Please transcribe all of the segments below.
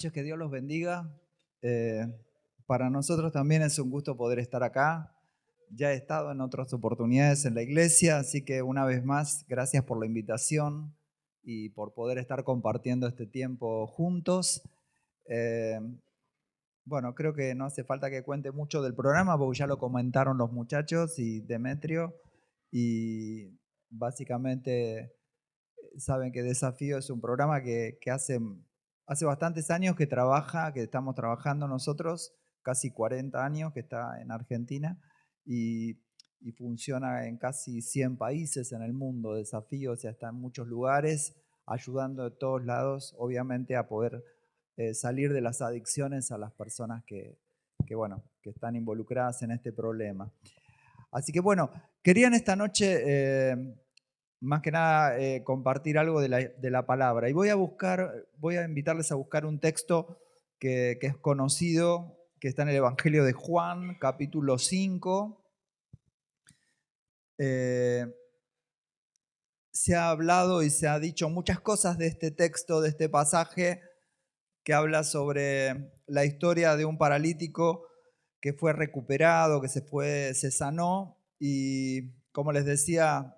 noches, que Dios los bendiga. Eh, para nosotros también es un gusto poder estar acá. Ya he estado en otras oportunidades en la iglesia, así que una vez más, gracias por la invitación y por poder estar compartiendo este tiempo juntos. Eh, bueno, creo que no hace falta que cuente mucho del programa porque ya lo comentaron los muchachos y Demetrio, y básicamente saben que Desafío es un programa que hace bastantes años que estamos trabajando nosotros, casi 40 años que está en Argentina y funciona en casi 100 países en el mundo. Desafío, o sea, está en muchos lugares, ayudando de todos lados, obviamente, a poder salir de las adicciones a las personas que están involucradas en este problema. Así que bueno, quería en esta noche más que nada compartir algo de la palabra. Y voy a invitarles a buscar un texto que es conocido, que está en el Evangelio de Juan, capítulo 5. Se ha hablado y se ha dicho muchas cosas de este texto, de este pasaje, que habla sobre la historia de un paralítico que fue recuperado, que se sanó, y como les decía,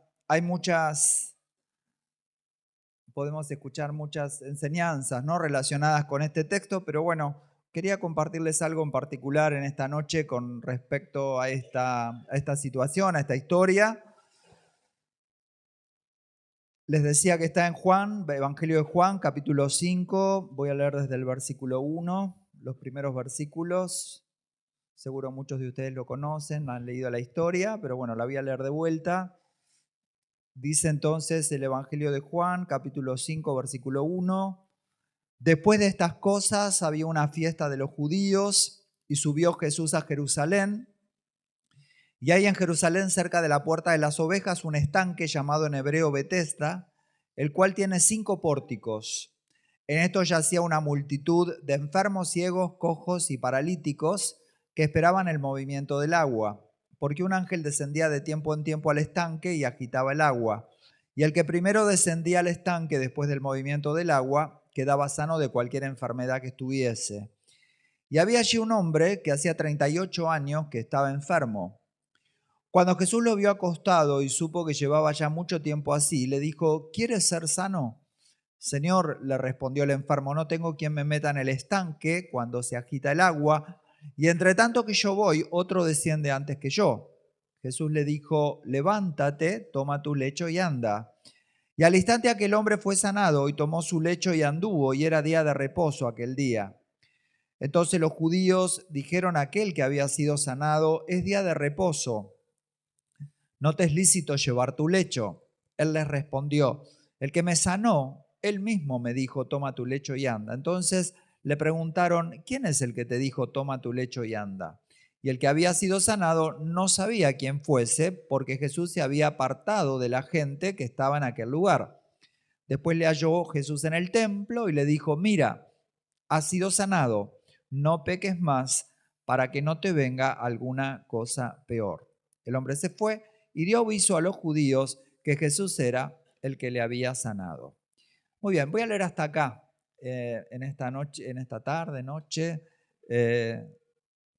podemos escuchar muchas enseñanzas, ¿no?, relacionadas con este texto, pero bueno, quería compartirles algo en particular en esta noche con respecto a esta situación, a esta historia. Les decía que está en Juan, Evangelio de Juan, capítulo 5. Voy a leer desde el versículo 1, los primeros versículos. Seguro muchos de ustedes lo conocen, han leído la historia, pero bueno, la voy a leer de vuelta. Dice entonces el Evangelio de Juan, capítulo 5, versículo 1. Después de estas cosas había una fiesta de los judíos y subió Jesús a Jerusalén. Y hay en Jerusalén, cerca de la puerta de las ovejas, un estanque llamado en hebreo Betesda, el cual tiene 5 pórticos. En esto yacía una multitud de enfermos, ciegos, cojos y paralíticos que esperaban el movimiento del agua, porque un ángel descendía de tiempo en tiempo al estanque y agitaba el agua. Y el que primero descendía al estanque después del movimiento del agua quedaba sano de cualquier enfermedad que estuviese. Y había allí un hombre que hacía 38 años que estaba enfermo. Cuando Jesús lo vio acostado y supo que llevaba ya mucho tiempo así, le dijo: ¿quieres ser sano? Señor, le respondió el enfermo, no tengo quien me meta en el estanque cuando se agita el agua, y entre tanto que yo voy, otro desciende antes que yo. Jesús le dijo: levántate, toma tu lecho y anda. Y al instante aquel hombre fue sanado y tomó su lecho y anduvo, y era día de reposo aquel día. Entonces los judíos dijeron a aquel que había sido sanado: es día de reposo, ¿no te es lícito llevar tu lecho? Él les respondió: el que me sanó, él mismo me dijo, toma tu lecho y anda. Entonces le preguntaron: ¿quién es el que te dijo, toma tu lecho y anda? Y el que había sido sanado no sabía quién fuese, porque Jesús se había apartado de la gente que estaba en aquel lugar. Después le halló Jesús en el templo y le dijo: mira, has sido sanado, no peques más, para que no te venga alguna cosa peor. El hombre se fue y dio aviso a los judíos que Jesús era el que le había sanado. Muy bien, voy a leer hasta acá en esta tarde, noche.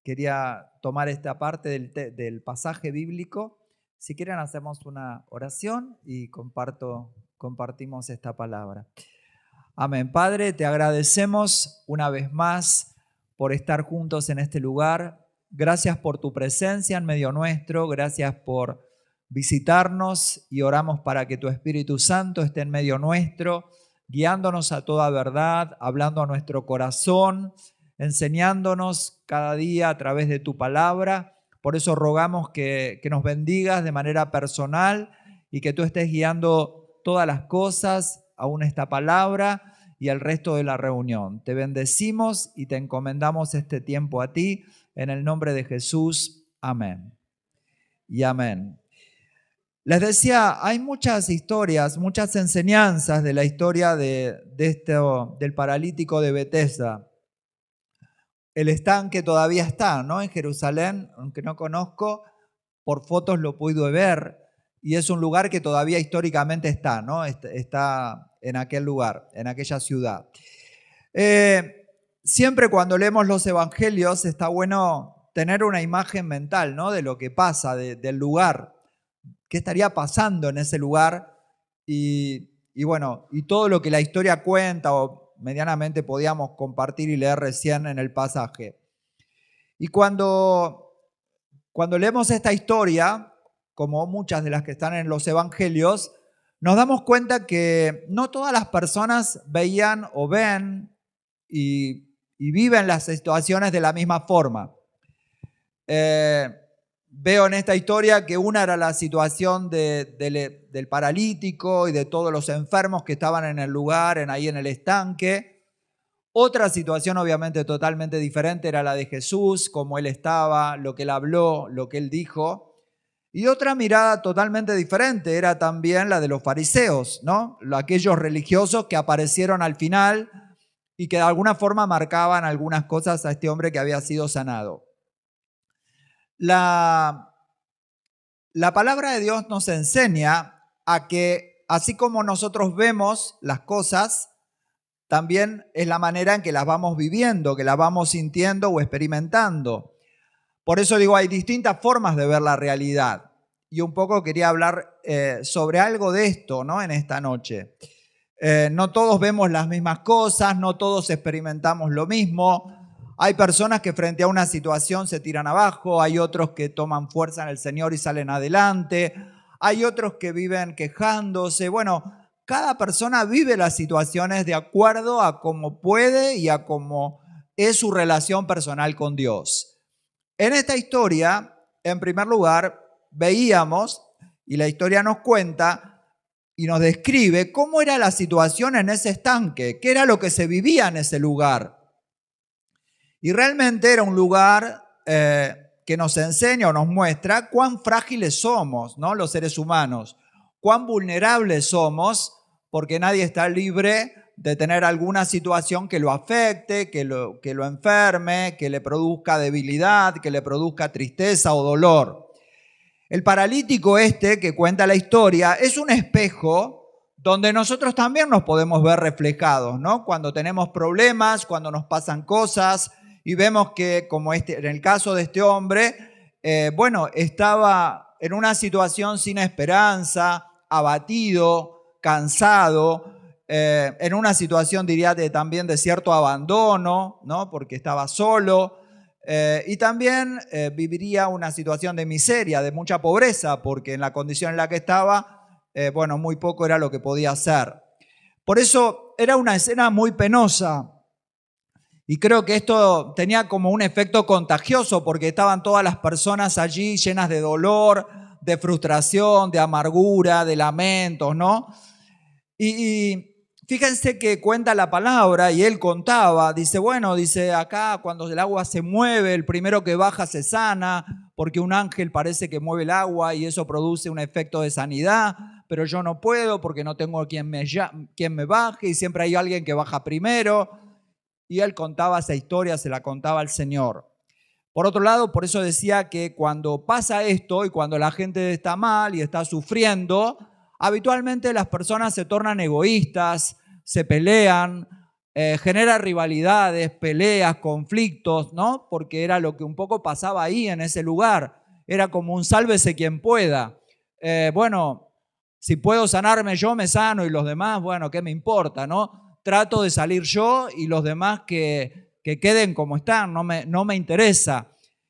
Quería tomar esta parte del pasaje bíblico. Si quieren, hacemos una oración y compartimos esta palabra. Amén. Padre, te agradecemos una vez más por estar juntos en este lugar. Gracias por tu presencia en medio nuestro. Gracias por visitarnos y oramos para que tu Espíritu Santo esté en medio nuestro, guiándonos a toda verdad, hablando a nuestro corazón, enseñándonos cada día a través de tu palabra. Por eso rogamos que nos bendigas de manera personal y que tú estés guiando todas las cosas, aún esta palabra y el resto de la reunión. Te bendecimos y te encomendamos este tiempo a ti, en el nombre de Jesús. Amén. Y amén. Les decía, hay muchas historias, muchas enseñanzas de la historia del paralítico de Betesda. El estanque todavía está, ¿no?, en Jerusalén, aunque no conozco, por fotos lo pude ver, y es un lugar que todavía históricamente está, ¿no? Está en aquel lugar, en aquella ciudad. siempre cuando leemos los evangelios está bueno tener una imagen mental, ¿no? De lo que pasa, del lugar, qué estaría pasando en ese lugar y bueno, y todo lo que la historia cuenta o medianamente podíamos compartir y leer recién en el pasaje. Y cuando leemos esta historia, como muchas de las que están en los evangelios, nos damos cuenta que no todas las personas veían o ven y viven las situaciones de la misma forma. Veo en esta historia que una era la situación del paralítico y de todos los enfermos que estaban en el lugar, ahí en el estanque. Otra situación obviamente totalmente diferente era la de Jesús, cómo Él estaba, lo que Él habló, lo que Él dijo. Y otra mirada totalmente diferente era también la de los fariseos, ¿no? Aquellos religiosos que aparecieron al final y que de alguna forma marcaban algunas cosas a este hombre que había sido sanado. La palabra de Dios nos enseña a que así como nosotros vemos las cosas, también es la manera en que las vamos viviendo, que las vamos sintiendo o experimentando. Por eso digo, hay distintas formas de ver la realidad. Y un poco quería hablar sobre algo de esto, ¿no? En esta noche. No todos vemos las mismas cosas, no todos experimentamos lo mismo. Hay personas que frente a una situación se tiran abajo, hay otros que toman fuerza en el Señor y salen adelante, hay otros que viven quejándose. Bueno, cada persona vive las situaciones de acuerdo a cómo puede y a cómo es su relación personal con Dios. En esta historia, en primer lugar, veíamos, y la historia nos cuenta y nos describe cómo era la situación en ese estanque, qué era lo que se vivía en ese lugar. Y realmente era un lugar que nos enseña o nos muestra cuán frágiles somos, ¿no? Los seres humanos, cuán vulnerables somos, porque nadie está libre de tener alguna situación que lo afecte, que lo enferme, que le produzca debilidad, que le produzca tristeza o dolor. El paralítico que cuenta la historia es un espejo donde nosotros también nos podemos ver reflejados, ¿no? Cuando tenemos problemas, cuando nos pasan cosas y vemos que, como en el caso de este hombre, estaba en una situación sin esperanza, abatido, cansado, en una situación, diría, también de cierto abandono, ¿no? Porque estaba solo. Y también viviría una situación de miseria, de mucha pobreza, porque en la condición en la que estaba, muy poco era lo que podía hacer. Por eso era una escena muy penosa. Y creo que esto tenía como un efecto contagioso, porque estaban todas las personas allí llenas de dolor, de frustración, de amargura, de lamentos, ¿no? Y fíjense que cuenta la palabra y él contaba, dice, acá cuando el agua se mueve, el primero que baja se sana, porque un ángel parece que mueve el agua y eso produce un efecto de sanidad, pero yo no puedo porque no tengo quien me baje y siempre hay alguien que baja primero. Y él contaba esa historia, se la contaba al Señor. Por otro lado, por eso decía que cuando pasa esto y cuando la gente está mal y está sufriendo, habitualmente las personas se tornan egoístas, se pelean, generan rivalidades, peleas, conflictos, ¿no? Porque era lo que un poco pasaba ahí en ese lugar. Era como un sálvese quien pueda. Si puedo sanarme yo, me sano y los demás, ¿qué me importa, no? Trato de salir yo y los demás que queden como están, no me interesa.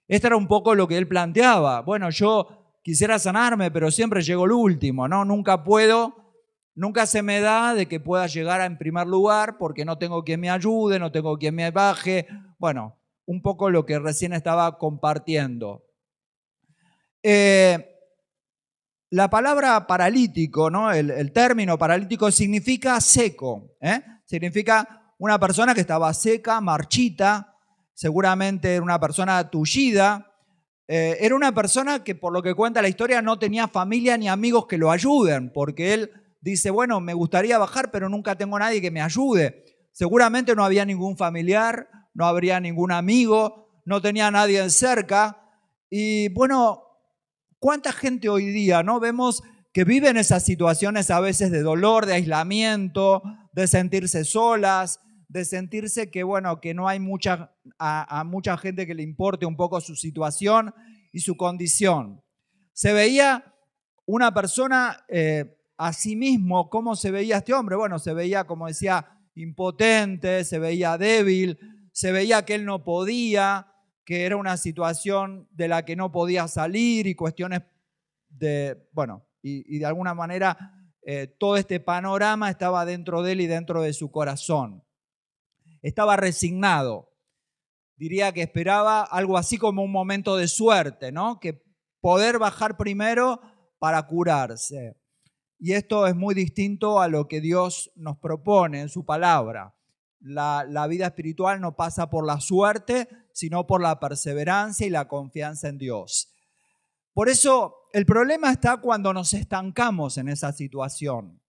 Esto era un poco lo que él planteaba. Yo quisiera sanarme, pero siempre llego el último, ¿no? Nunca puedo, nunca se me da de que pueda llegar en primer lugar porque no tengo quien me ayude, no tengo quien me baje. Un poco lo que recién estaba compartiendo. La palabra paralítico, ¿no? El término paralítico significa seco, significa una persona que estaba seca, marchita, seguramente era una persona tullida, era una persona que por lo que cuenta la historia no tenía familia ni amigos que lo ayuden, porque él dice, me gustaría bajar pero nunca tengo nadie que me ayude. Seguramente no había ningún familiar, no habría ningún amigo, no tenía nadie cerca y ¿cuánta gente hoy día, no? Vemos que viven esas situaciones a veces de dolor, de aislamiento, de sentirse solas, de sentirse que, bueno, que no hay a mucha gente que le importe un poco su situación y su condición. Se veía una persona a sí mismo, ¿cómo se veía este hombre? Bueno, se veía, como decía, impotente, se veía débil, se veía que él no podía, que era una situación de la que no podía salir y cuestiones y de alguna manera todo este panorama estaba dentro de él y dentro de su corazón. Estaba resignado. Diría que esperaba algo así como un momento de suerte, ¿no? Que poder bajar primero para curarse. Y esto es muy distinto a lo que Dios nos propone en su palabra. La vida espiritual no pasa por la suerte, sino por la perseverancia y la confianza en Dios. Por eso el problema está cuando nos estancamos en esa situación.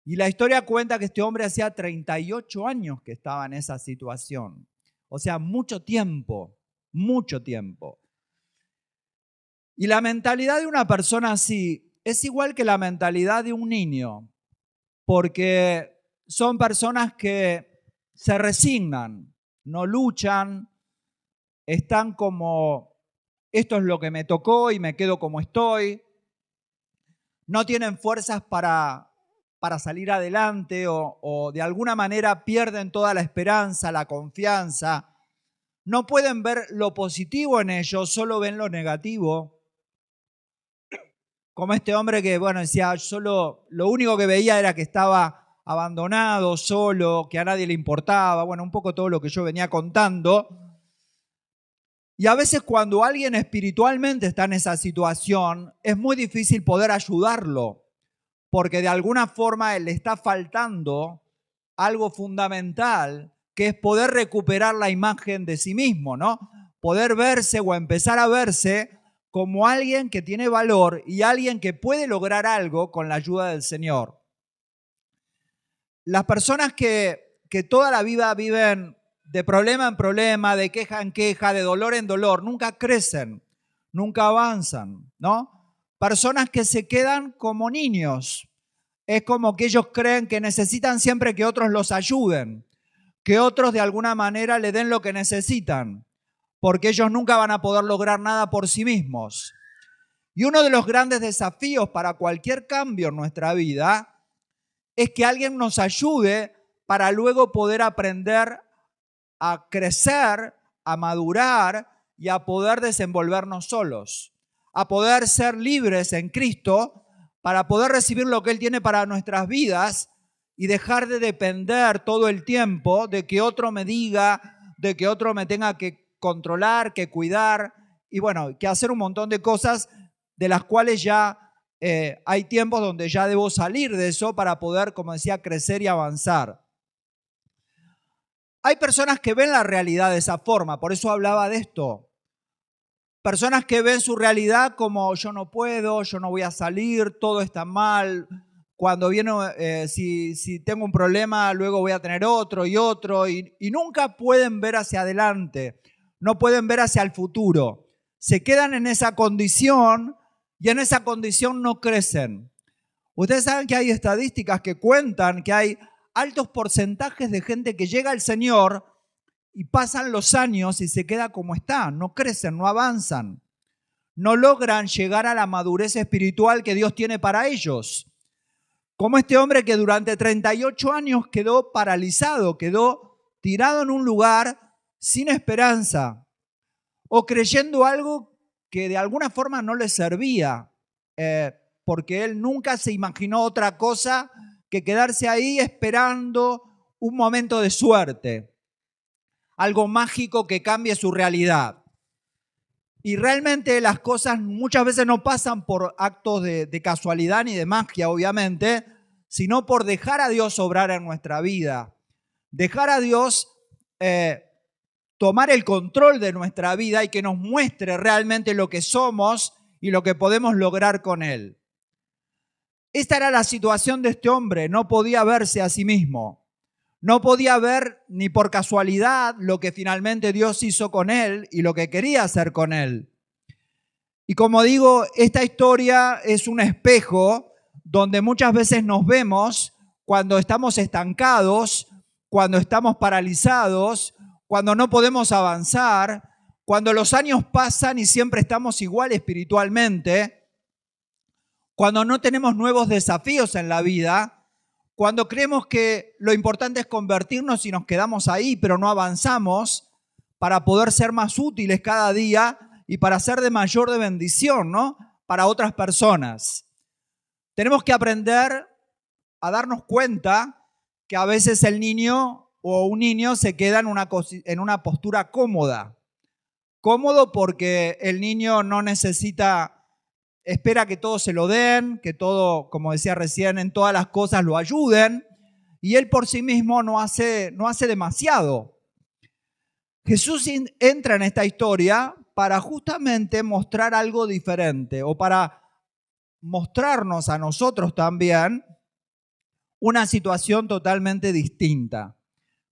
Y la historia cuenta que este hombre hacía 38 años que estaba en esa situación. O sea, mucho tiempo, mucho tiempo. Y la mentalidad de una persona así es igual que la mentalidad de un niño, porque son personas que se resignan, no luchan, están como, esto es lo que me tocó y me quedo como estoy. No tienen fuerzas para salir adelante o de alguna manera pierden toda la esperanza, la confianza. No pueden ver lo positivo en ellos, solo ven lo negativo. Como este hombre que, bueno, decía, lo único que veía era que estaba abandonado, solo, que a nadie le importaba. Bueno, un poco todo lo que yo venía contando. Y a veces cuando alguien espiritualmente está en esa situación, es muy difícil poder ayudarlo, porque de alguna forma le está faltando algo fundamental, que es poder recuperar la imagen de sí mismo, ¿no? Poder verse o empezar a verse como alguien que tiene valor y alguien que puede lograr algo con la ayuda del Señor. Las personas que toda la vida viven de problema en problema, de queja en queja, de dolor en dolor, nunca crecen, nunca avanzan, ¿no? Personas que se quedan como niños. Es como que ellos creen que necesitan siempre que otros los ayuden, que otros de alguna manera le den lo que necesitan, porque ellos nunca van a poder lograr nada por sí mismos. Y uno de los grandes desafíos para cualquier cambio en nuestra vida es que alguien nos ayude para luego poder aprender a crecer, a madurar y a poder desenvolvernos solos, a poder ser libres en Cristo para poder recibir lo que Él tiene para nuestras vidas y dejar de depender todo el tiempo de que otro me diga, de que otro me tenga que controlar, que cuidar y bueno, que hacer un montón de cosas de las cuales ya hay tiempos donde ya debo salir de eso para poder, como decía, crecer y avanzar. Hay personas que ven la realidad de esa forma, por eso hablaba de esto. Personas que ven su realidad como yo no puedo, yo no voy a salir, todo está mal. Cuando viene, si tengo un problema, luego voy a tener otro y otro. Y nunca pueden ver hacia adelante, no pueden ver hacia el futuro. Se quedan en esa condición y en esa condición no crecen. Ustedes saben que hay estadísticas que cuentan que hay altos porcentajes de gente que llega al Señor y pasan los años y se queda como está, no crecen, no avanzan, no logran llegar a la madurez espiritual que Dios tiene para ellos. Como este hombre que durante 38 años quedó paralizado, quedó tirado en un lugar sin esperanza o creyendo algo que de alguna forma no le servía, porque él nunca se imaginó otra cosa que quedarse ahí esperando un momento de suerte, algo mágico que cambie su realidad. Y realmente las cosas muchas veces no pasan por actos de casualidad ni de magia, obviamente, sino por dejar a Dios obrar en nuestra vida. Dejar a Dios tomar el control de nuestra vida y que nos muestre realmente lo que somos y lo que podemos lograr con Él. Esta era la situación de este hombre, no podía verse a sí mismo. No podía ver ni por casualidad lo que finalmente Dios hizo con él y lo que quería hacer con él. Y como digo, esta historia es un espejo donde muchas veces nos vemos cuando estamos estancados cuando estamos paralizados, cuando no podemos avanzar, cuando los años pasan y siempre estamos igual espiritualmente, cuando no tenemos nuevos desafíos en la vida, cuando creemos que lo importante es convertirnos y nos quedamos ahí, pero no avanzamos para poder ser más útiles cada día y para ser de mayor de bendición, ¿no? Para otras personas. Tenemos que aprender a darnos cuenta que a veces el niño o un niño se queda en una postura cómoda. Cómodo porque el niño no necesita, espera que todo se lo den, que todo, como decía recién, en todas las cosas lo ayuden, y él por sí mismo no hace demasiado. Jesús entra en esta historia para justamente mostrar algo diferente o para mostrarnos a nosotros también una situación totalmente distinta.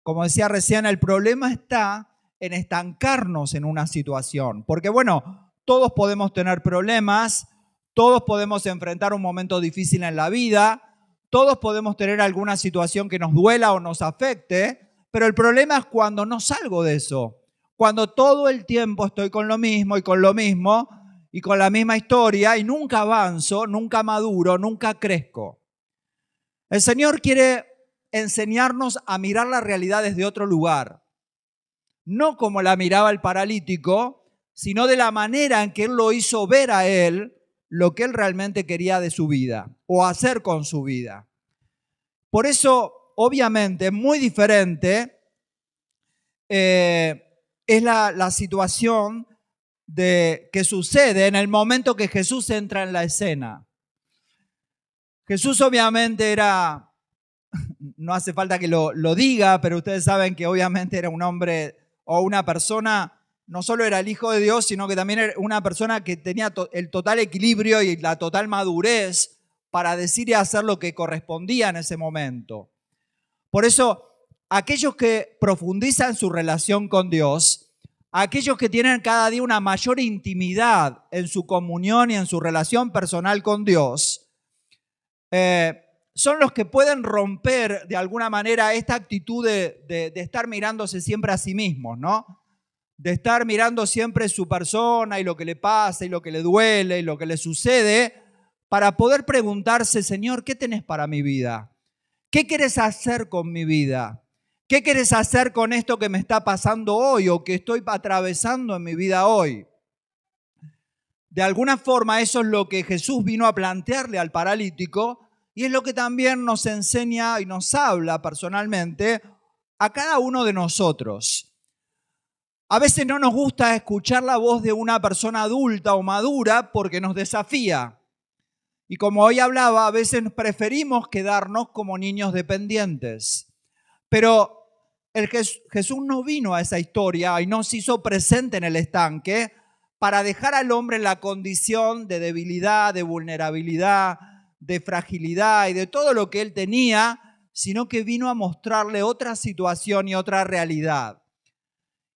Como decía recién, el problema está en estancarnos en una situación. Porque bueno, todos podemos tener problemas, todos podemos enfrentar un momento difícil en la vida, todos podemos tener alguna situación que nos duela o nos afecte, pero el problema es cuando no salgo de eso. Cuando todo el tiempo estoy con lo mismo y con lo mismo y con la misma historia y nunca avanzo, nunca maduro, nunca crezco. El Señor quiere enseñarnos a mirar la realidad desde otro lugar. No como la miraba el paralítico, sino de la manera en que Él lo hizo ver a Él lo que Él realmente quería de su vida o hacer con su vida. Por eso, obviamente, muy diferente es la situación que sucede en el momento que Jesús entra en la escena. Jesús obviamente era, no hace falta que lo diga, pero ustedes saben que obviamente era un hombre o una persona, no solo era el Hijo de Dios, sino que también era una persona que tenía el total equilibrio y la total madurez para decir y hacer lo que correspondía en ese momento. Por eso, aquellos que profundizan su relación con Dios, aquellos que tienen cada día una mayor intimidad en su comunión y en su relación personal con Dios, son los que pueden romper de alguna manera esta actitud de estar mirándose siempre a sí mismos, ¿no? De estar mirando siempre su persona y lo que le pasa y lo que le duele y lo que le sucede, para poder preguntarse, Señor, ¿qué tenés para mi vida? ¿Qué querés hacer con mi vida? ¿Qué querés hacer con esto que me está pasando hoy o que estoy atravesando en mi vida hoy? De alguna forma eso es lo que Jesús vino a plantearle al paralítico y es lo que también nos enseña y nos habla personalmente a cada uno de nosotros. A veces no nos gusta escuchar la voz de una persona adulta o madura porque nos desafía. Y como hoy hablaba, a veces preferimos quedarnos como niños dependientes. Pero Jesús no vino a esa historia y no se hizo presente en el estanque para dejar al hombre en la condición de debilidad, de vulnerabilidad, de fragilidad y de todo lo que él tenía, sino que vino a mostrarle otra situación y otra realidad.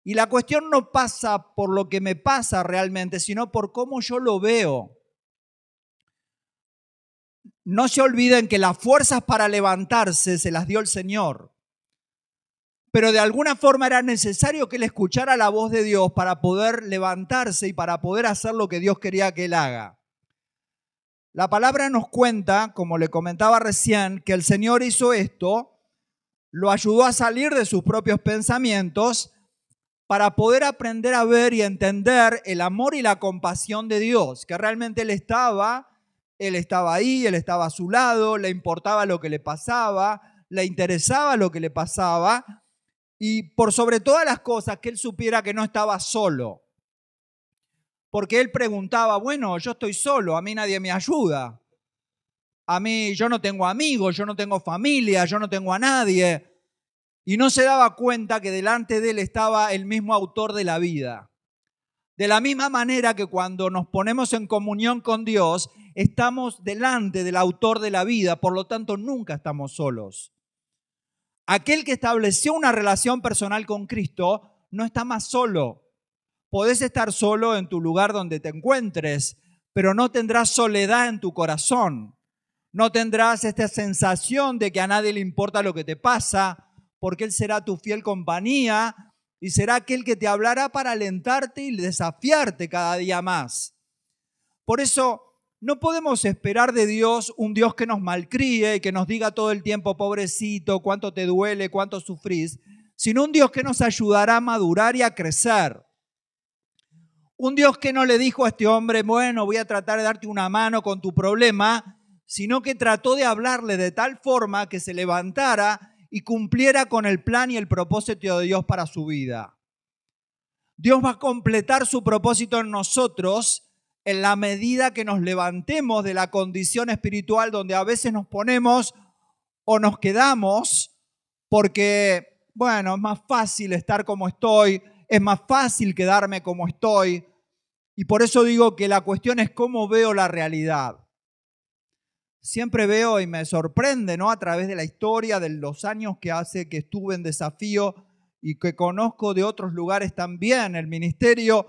Y la cuestión no pasa por lo que me pasa realmente, sino por cómo yo lo veo. No se olviden que las fuerzas para levantarse se las dio el Señor. Pero de alguna forma era necesario que él escuchara la voz de Dios para poder levantarse y para poder hacer lo que Dios quería que él haga. La palabra nos cuenta, como le comentaba recién, que el Señor hizo esto, lo ayudó a salir de sus propios pensamientos para poder aprender a ver y entender el amor y la compasión de Dios, que realmente Él estaba ahí, Él estaba a su lado, le importaba lo que le pasaba, le interesaba lo que le pasaba y por sobre todas las cosas que Él supiera que no estaba solo. Porque Él preguntaba, bueno, yo estoy solo, a mí nadie me ayuda. A mí yo no tengo amigos, yo no tengo familia, yo no tengo a nadie. Y no se daba cuenta que delante de Él estaba el mismo autor de la vida. De la misma manera que cuando nos ponemos en comunión con Dios, estamos delante del autor de la vida, por lo tanto nunca estamos solos. Aquel que estableció una relación personal con Cristo no está más solo. Podés estar solo en tu lugar donde te encuentres, pero no tendrás soledad en tu corazón. No tendrás esta sensación de que a nadie le importa lo que te pasa, porque Él será tu fiel compañía y será aquel que te hablará para alentarte y desafiarte cada día más. Por eso no podemos esperar de Dios un Dios que nos malcríe y que nos diga todo el tiempo, pobrecito, cuánto te duele, cuánto sufrís, sino un Dios que nos ayudará a madurar y a crecer. Un Dios que no le dijo a este hombre, bueno, voy a tratar de darte una mano con tu problema, sino que trató de hablarle de tal forma que se levantara y cumpliera con el plan y el propósito de Dios para su vida. Dios va a completar su propósito en nosotros en la medida que nos levantemos de la condición espiritual donde a veces nos ponemos o nos quedamos porque, bueno, es más fácil estar como estoy, es más fácil quedarme como estoy. Y por eso digo que la cuestión es cómo veo la realidad. Siempre veo y me sorprende, ¿no? A través de la historia, de los años que hace que estuve en Desafío y que conozco de otros lugares también, el ministerio,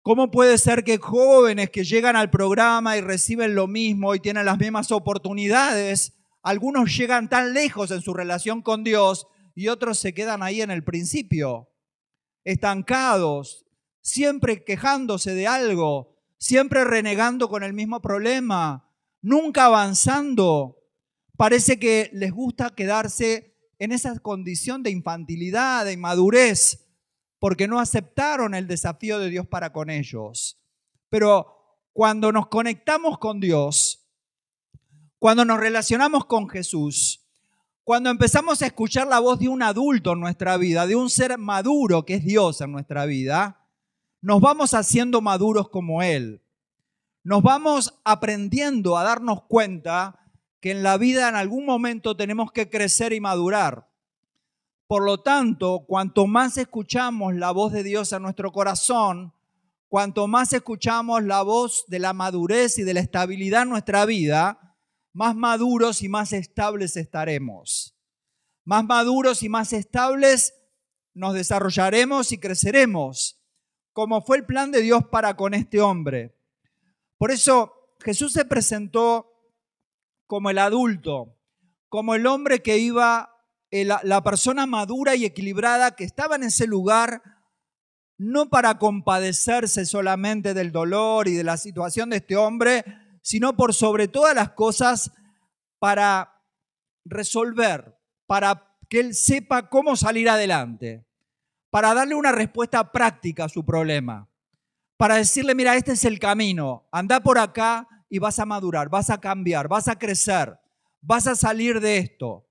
¿cómo puede ser que jóvenes que llegan al programa y reciben lo mismo y tienen las mismas oportunidades, algunos llegan tan lejos en su relación con Dios y otros se quedan ahí en el principio, estancados, siempre quejándose de algo, siempre renegando con el mismo problema, nunca avanzando? Parece que les gusta quedarse en esa condición de infantilidad, de inmadurez, porque no aceptaron el desafío de Dios para con ellos. Pero cuando nos conectamos con Dios, cuando nos relacionamos con Jesús, cuando empezamos a escuchar la voz de un adulto en nuestra vida, de un ser maduro que es Dios en nuestra vida, nos vamos haciendo maduros como Él. Nos vamos aprendiendo a darnos cuenta que en la vida en algún momento tenemos que crecer y madurar. Por lo tanto, cuanto más escuchamos la voz de Dios en nuestro corazón, cuanto más escuchamos la voz de la madurez y de la estabilidad en nuestra vida, más maduros y más estables estaremos. Más maduros y más estables nos desarrollaremos y creceremos, como fue el plan de Dios para con este hombre. Por eso Jesús se presentó como el adulto, como el hombre que iba, la persona madura y equilibrada que estaba en ese lugar, no para compadecerse solamente del dolor y de la situación de este hombre, sino por sobre todas las cosas para resolver, para que él sepa cómo salir adelante, para darle una respuesta práctica a su problema, para decirle, mira, este es el camino, anda por acá y vas a madurar, vas a cambiar, vas a crecer, vas a salir de esto.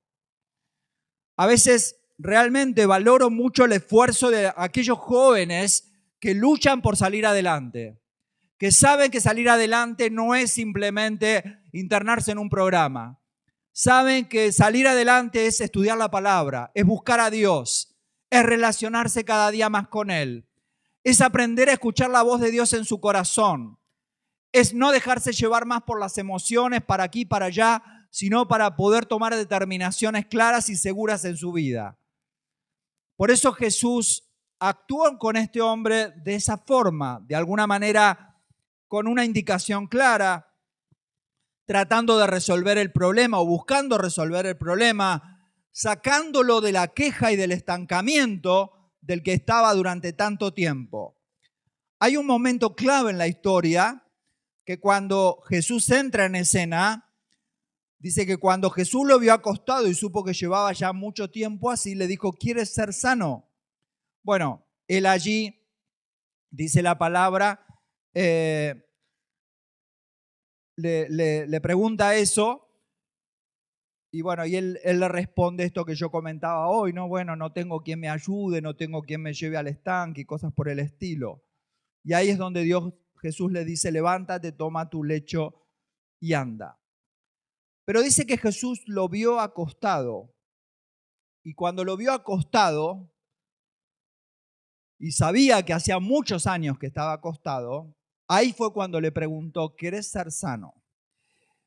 A veces realmente valoro mucho el esfuerzo de aquellos jóvenes que luchan por salir adelante, que saben que salir adelante no es simplemente internarse en un programa. Saben que salir adelante es estudiar la palabra, es buscar a Dios, es relacionarse cada día más con Él, es aprender a escuchar la voz de Dios en su corazón, es no dejarse llevar más por las emociones para aquí y para allá, sino para poder tomar determinaciones claras y seguras en su vida. Por eso Jesús actuó con este hombre de esa forma, de alguna manera con una indicación clara, tratando de resolver el problema o buscando resolver el problema, sacándolo de la queja y del estancamiento del que estaba durante tanto tiempo. Hay un momento clave en la historia que cuando Jesús entra en escena, dice que cuando Jesús lo vio acostado y supo que llevaba ya mucho tiempo así, le dijo, ¿quieres ser sano? Bueno, él allí, dice la palabra, le pregunta eso y bueno, y él le responde esto que yo comentaba hoy, ¿no? Bueno, no tengo quien me ayude, no tengo quien me lleve al estanque y cosas por el estilo. Y ahí es donde Jesús le dice, levántate, toma tu lecho y anda. Pero dice que Jesús lo vio acostado. Y cuando lo vio acostado, y sabía que hacía muchos años que estaba acostado, ahí fue cuando le preguntó, ¿querés ser sano?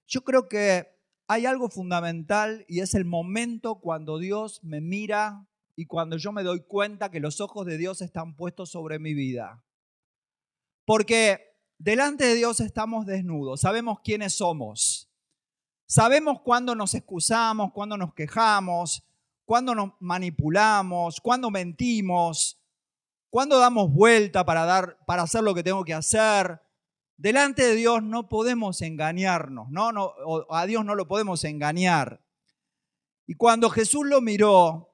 Yo creo que hay algo fundamental y es el momento cuando Dios me mira y cuando yo me doy cuenta que los ojos de Dios están puestos sobre mi vida. Porque delante de Dios estamos desnudos, sabemos quiénes somos. Sabemos cuándo nos excusamos, cuándo nos quejamos, cuándo nos manipulamos, cuándo mentimos, cuándo damos vuelta para hacer lo que tengo que hacer. Delante de Dios no podemos engañarnos, a Dios no lo podemos engañar. Y cuando Jesús lo miró,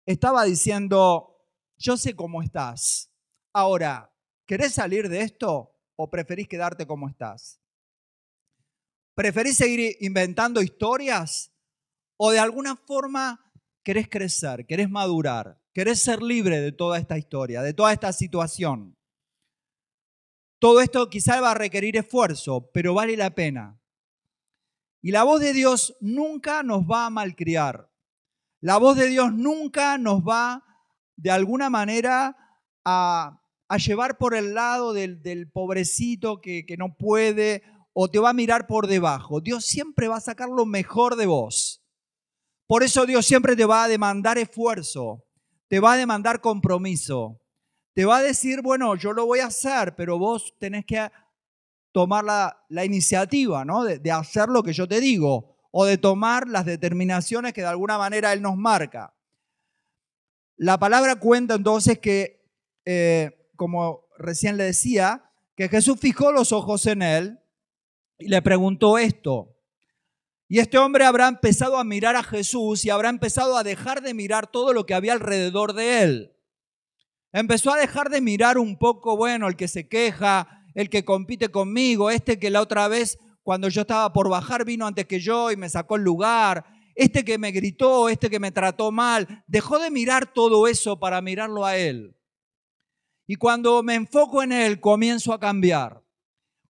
estaba diciendo, yo sé cómo estás. Ahora, ¿querés salir de esto o preferís quedarte como estás? ¿Preferís seguir inventando historias o de alguna forma querés crecer, querés madurar, querés ser libre de toda esta historia, de toda esta situación? Todo esto quizá va a requerir esfuerzo, pero vale la pena. Y la voz de Dios nunca nos va a malcriar. La voz de Dios nunca nos va, de alguna manera, a llevar por el lado del pobrecito que no puede, o te va a mirar por debajo. Dios siempre va a sacar lo mejor de vos. Por eso Dios siempre te va a demandar esfuerzo, te va a demandar compromiso. Te va a decir, bueno, yo lo voy a hacer, pero vos tenés que tomar la iniciativa, ¿no? de hacer lo que yo te digo o de tomar las determinaciones que de alguna manera Él nos marca. La palabra cuenta entonces que, como recién le decía, que Jesús fijó los ojos en Él y le preguntó esto. Y este hombre habrá empezado a mirar a Jesús y habrá empezado a dejar de mirar todo lo que había alrededor de Él. Empezó a dejar de mirar un poco, bueno, el que se queja, el que compite conmigo, este que la otra vez cuando yo estaba por bajar vino antes que yo y me sacó el lugar, este que me gritó, este que me trató mal. Dejó de mirar todo eso para mirarlo a Él. Y cuando me enfoco en Él, comienzo a cambiar.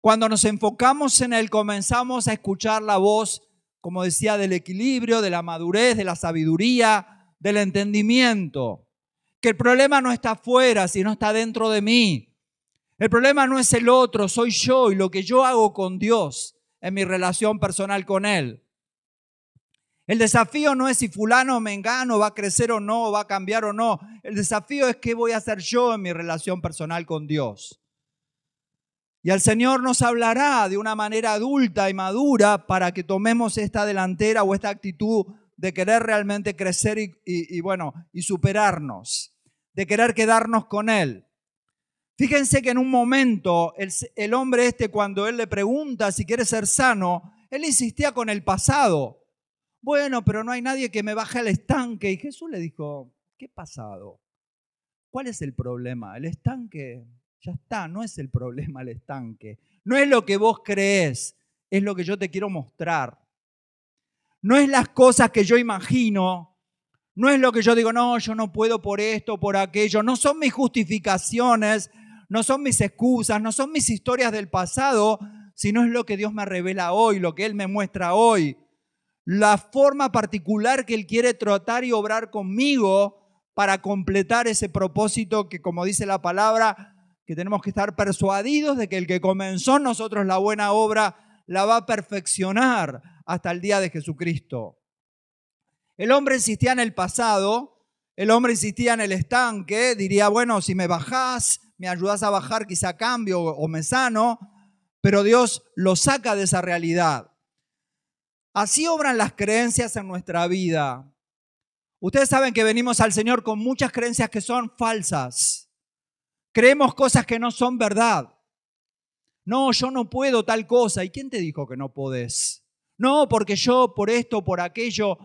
Cuando nos enfocamos en Él, comenzamos a escuchar la voz, como decía, del equilibrio, de la madurez, de la sabiduría, del entendimiento. Que el problema no está afuera, sino está dentro de mí. El problema no es el otro, soy yo y lo que yo hago con Dios en mi relación personal con Él. El desafío no es si fulano o mengano va a crecer o no, va a cambiar o no. El desafío es qué voy a hacer yo en mi relación personal con Dios. Y el Señor nos hablará de una manera adulta y madura para que tomemos esta delantera o esta actitud de querer realmente crecer y superarnos, de querer quedarnos con Él. Fíjense que en un momento el hombre cuando Él le pregunta si quiere ser sano, Él insistía con el pasado. Bueno, pero no hay nadie que me baje al estanque. Y Jesús le dijo, ¿qué pasado? ¿Cuál es el problema? El estanque, ya está, no es el problema el estanque. No es lo que vos creés, es lo que yo te quiero mostrar. No es las cosas que yo imagino, no es lo que yo digo, no, yo no puedo por esto, por aquello. No son mis justificaciones, no son mis excusas, no son mis historias del pasado, sino es lo que Dios me revela hoy, lo que Él me muestra hoy. La forma particular que Él quiere tratar y obrar conmigo para completar ese propósito que, como dice la palabra, que tenemos que estar persuadidos de que el que comenzó en nosotros la buena obra la va a perfeccionar hasta el día de Jesucristo. El hombre insistía en el pasado, el hombre insistía en el estanque, diría, bueno, si me bajás, me ayudás a bajar, quizá cambio o me sano, pero Dios lo saca de esa realidad. Así obran las creencias en nuestra vida. Ustedes saben que venimos al Señor con muchas creencias que son falsas. Creemos cosas que no son verdad. No, yo no puedo tal cosa. ¿Y quién te dijo que no podés? No, porque yo por esto, por aquello.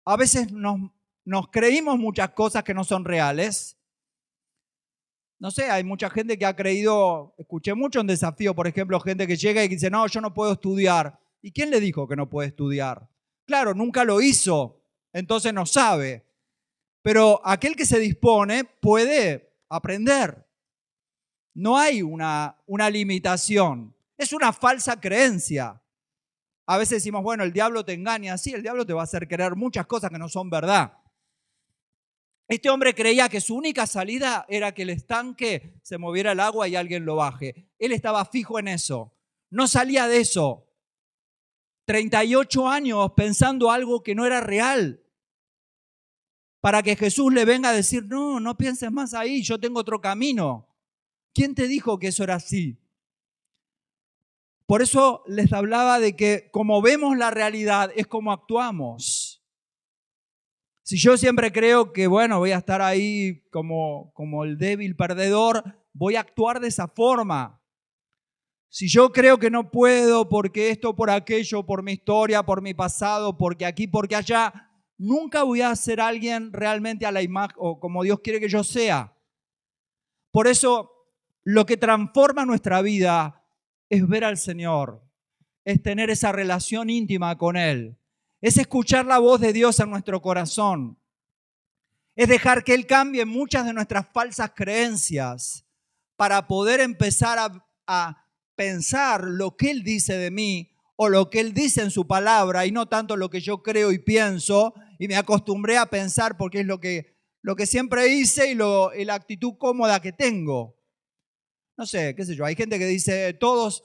A veces nos creímos muchas cosas que no son reales. No sé, hay mucha gente que ha creído, escuché mucho en Desafío, por ejemplo, gente que llega y dice, no, yo no puedo estudiar. ¿Y quién le dijo que no puede estudiar? Claro, nunca lo hizo, entonces no sabe. Pero aquel que se dispone puede aprender. No hay una limitación. Es una falsa creencia. A veces decimos, bueno, el diablo te engaña. Sí, el diablo te va a hacer creer muchas cosas que no son verdad. Este hombre creía que su única salida era que el estanque se moviera el agua y alguien lo baje. Él estaba fijo en eso. No salía de eso. 38 años pensando algo que no era real. Para que Jesús le venga a decir, no, no pienses más ahí, yo tengo otro camino. ¿Quién te dijo que eso era así? Por eso les hablaba de que como vemos la realidad es como actuamos. Si yo siempre creo que, bueno, voy a estar ahí como el débil perdedor, voy a actuar de esa forma. Si yo creo que no puedo porque esto, por aquello, por mi historia, por mi pasado, porque aquí, porque allá, nunca voy a ser alguien realmente a la imagen o como Dios quiere que yo sea. Por eso, lo que transforma nuestra vida es ver al Señor, es tener esa relación íntima con Él, es escuchar la voz de Dios en nuestro corazón, es dejar que Él cambie muchas de nuestras falsas creencias para poder empezar a pensar lo que Él dice de mí o lo que Él dice en su palabra y no tanto lo que yo creo y pienso y me acostumbré a pensar porque es lo que siempre hice y la actitud cómoda que tengo. No sé, qué sé yo, hay gente que dice todos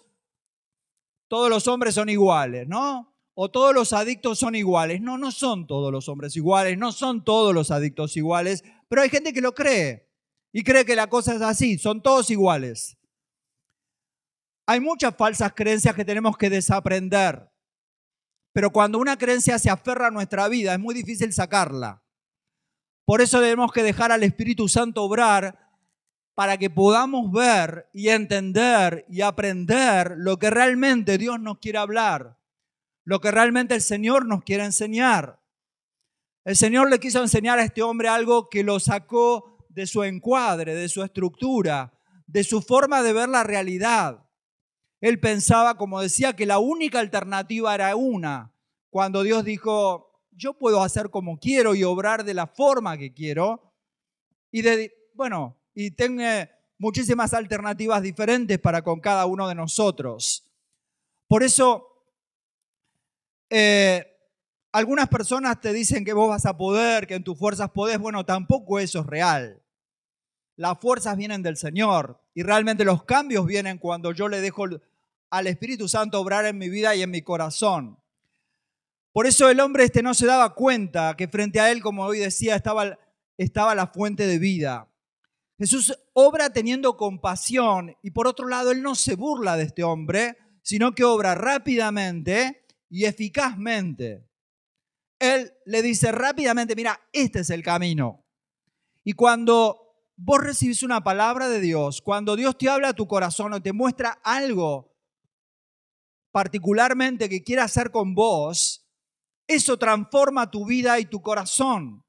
los hombres son iguales, ¿no? O todos los adictos son iguales. No, no son todos los hombres iguales, no son todos los adictos iguales, pero hay gente que lo cree y cree que la cosa es así, son todos iguales. Hay muchas falsas creencias que tenemos que desaprender, pero cuando una creencia se aferra a nuestra vida es muy difícil sacarla. Por eso debemos que dejar al Espíritu Santo obrar para que podamos ver y entender y aprender lo que realmente Dios nos quiere hablar, lo que realmente el Señor nos quiere enseñar. El Señor le quiso enseñar a este hombre algo que lo sacó de su encuadre, de su estructura, de su forma de ver la realidad. Él pensaba, como decía, que la única alternativa era una. Cuando Dios dijo, yo puedo hacer como quiero y obrar de la forma que quiero. Y tengo muchísimas alternativas diferentes para con cada uno de nosotros. Por eso, algunas personas te dicen que vos vas a poder, que en tus fuerzas podés. Bueno, tampoco eso es real. Las fuerzas vienen del Señor y realmente los cambios vienen cuando yo le dejo al Espíritu Santo obrar en mi vida y en mi corazón. Por eso el hombre no se daba cuenta que frente a él, como hoy decía, estaba la fuente de vida. Jesús obra teniendo compasión y por otro lado Él no se burla de este hombre, sino que obra rápidamente y eficazmente. Él le dice rápidamente, mira, este es el camino. Y cuando vos recibís una palabra de Dios, cuando Dios te habla a tu corazón o te muestra algo particularmente que quiere hacer con vos, eso transforma tu vida y tu corazón.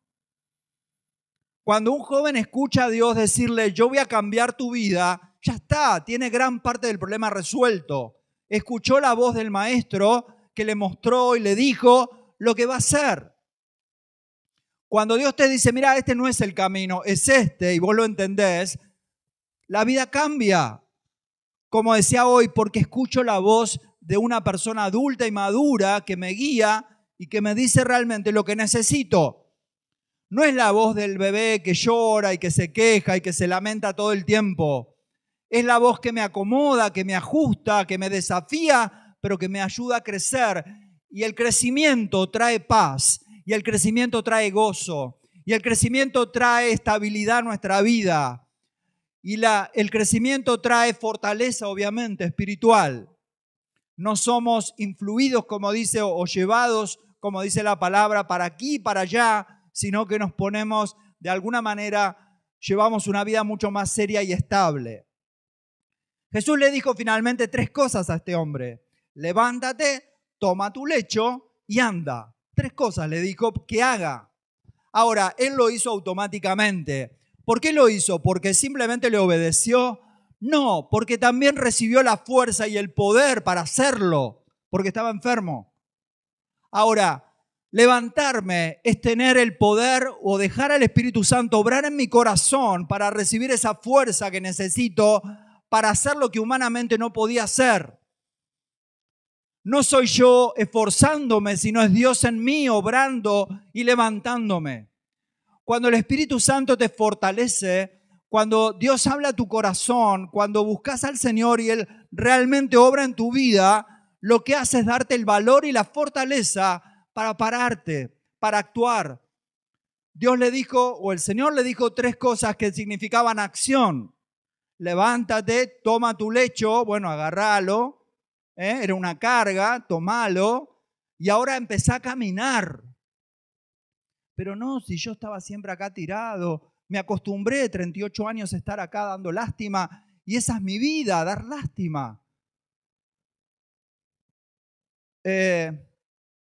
Cuando un joven escucha a Dios decirle, yo voy a cambiar tu vida, ya está, tiene gran parte del problema resuelto. Escuchó la voz del maestro que le mostró y le dijo lo que va a hacer. Cuando Dios te dice, mira, este no es el camino, es este, y vos lo entendés, la vida cambia. Como decía hoy, porque escucho la voz de una persona adulta y madura que me guía y que me dice realmente lo que necesito. No es la voz del bebé que llora y que se queja y que se lamenta todo el tiempo. Es la voz que me acomoda, que me ajusta, que me desafía, pero que me ayuda a crecer. Y el crecimiento trae paz, y el crecimiento trae gozo, y el crecimiento trae estabilidad a nuestra vida. Y el crecimiento trae fortaleza, obviamente, espiritual. No somos influidos, como dice, o llevados, como dice la palabra, para aquí y para allá, sino que nos ponemos, de alguna manera, llevamos una vida mucho más seria y estable. Jesús le dijo finalmente 3 cosas a este hombre. Levántate, toma tu lecho y anda. 3 cosas le dijo que haga. Ahora, él lo hizo automáticamente. ¿Por qué lo hizo? ¿Porque simplemente le obedeció? No, porque también recibió la fuerza y el poder para hacerlo, porque estaba enfermo. Ahora, levantarme es tener el poder o dejar al Espíritu Santo obrar en mi corazón para recibir esa fuerza que necesito para hacer lo que humanamente no podía hacer. No soy yo esforzándome, sino es Dios en mí obrando y levantándome. Cuando el Espíritu Santo te fortalece, cuando Dios habla a tu corazón, cuando buscas al Señor y Él realmente obra en tu vida, lo que hace es darte el valor y la fortaleza para pararte, para actuar. Dios le dijo, o el Señor le dijo 3 cosas que significaban acción. Levántate, toma tu lecho, bueno, agárralo, era una carga, tomalo, y ahora empezá a caminar. Pero no, si yo estaba siempre acá tirado, me acostumbré 38 años a estar acá dando lástima y esa es mi vida, dar lástima.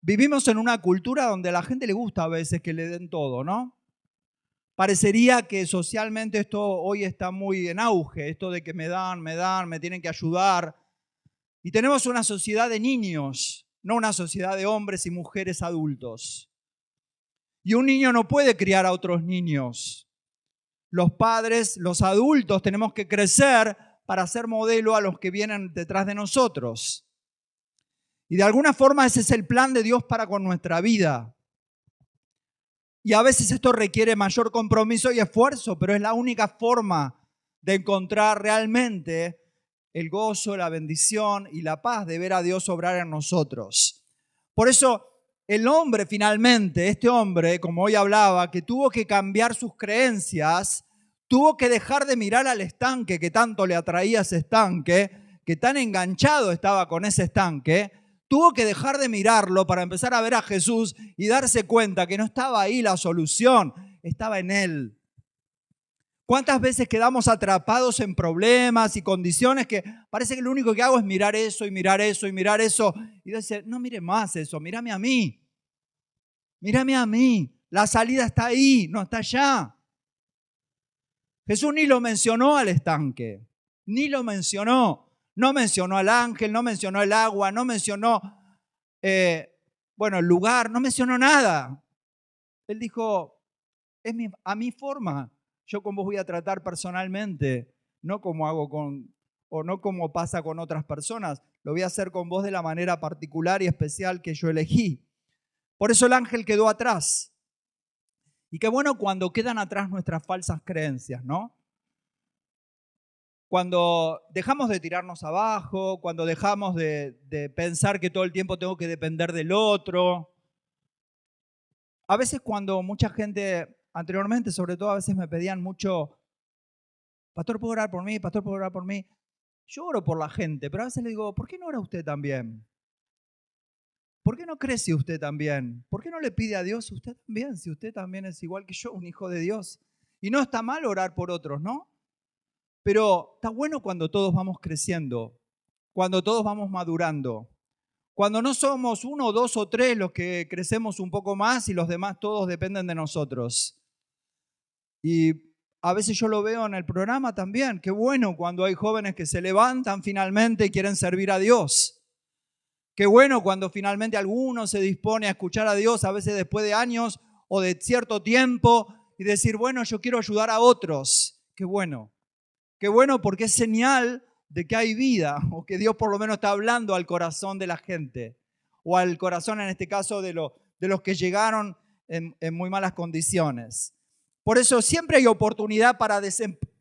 Vivimos en una cultura donde a la gente le gusta a veces que le den todo, ¿no? Parecería que socialmente esto hoy está muy en auge, esto de que me dan, me tienen que ayudar. Y tenemos una sociedad de niños, no una sociedad de hombres y mujeres adultos. Y un niño no puede criar a otros niños. Los padres, los adultos, tenemos que crecer para ser modelo a los que vienen detrás de nosotros. Y de alguna forma ese es el plan de Dios para con nuestra vida. Y a veces esto requiere mayor compromiso y esfuerzo, pero es la única forma de encontrar realmente el gozo, la bendición y la paz de ver a Dios obrar en nosotros. Por eso el hombre finalmente, este hombre, como hoy hablaba, que tuvo que cambiar sus creencias, tuvo que dejar de mirar al estanque que tanto le atraía ese estanque, que tan enganchado estaba con ese estanque, tuvo que dejar de mirarlo para empezar a ver a Jesús y darse cuenta que no estaba ahí la solución, estaba en Él. ¿Cuántas veces quedamos atrapados en problemas y condiciones que parece que lo único que hago es mirar eso y mirar eso y mirar eso? Y Dios dice, no mire más eso, mírame a mí. Mírame a mí. La salida está ahí, no está allá. Jesús ni lo mencionó al estanque, ni lo mencionó. No mencionó al ángel, no mencionó el agua, no mencionó el lugar, no mencionó nada. Él dijo, a mi forma. Yo con vos voy a tratar personalmente, no como hago o no como pasa con otras personas. Lo voy a hacer con vos de la manera particular y especial que yo elegí. Por eso el ángel quedó atrás. Y qué bueno cuando quedan atrás nuestras falsas creencias, ¿no? Cuando dejamos de tirarnos abajo, cuando dejamos de pensar que todo el tiempo tengo que depender del otro. A veces cuando mucha gente, anteriormente sobre todo, a veces me pedían mucho, pastor, ¿puedo orar por mí? Pastor, ¿puedo orar por mí? Yo oro por la gente, pero a veces le digo, ¿por qué no ora usted también? ¿Por qué no crece usted también? ¿Por qué no le pide a Dios usted también? Si usted también es igual que yo, un hijo de Dios. Y no está mal orar por otros, ¿no? Pero está bueno cuando todos vamos creciendo, cuando todos vamos madurando, cuando no somos uno, dos o tres los que crecemos un poco más y los demás todos dependen de nosotros. Y a veces yo lo veo en el programa también. Qué bueno cuando hay jóvenes que se levantan finalmente y quieren servir a Dios. Qué bueno cuando finalmente alguno se dispone a escuchar a Dios, a veces después de años o de cierto tiempo, y decir, bueno, yo quiero ayudar a otros. Qué bueno. Qué bueno porque es señal de que hay vida o que Dios por lo menos está hablando al corazón de la gente o al corazón, en este caso, de los que llegaron en muy malas condiciones. Por eso siempre hay oportunidad para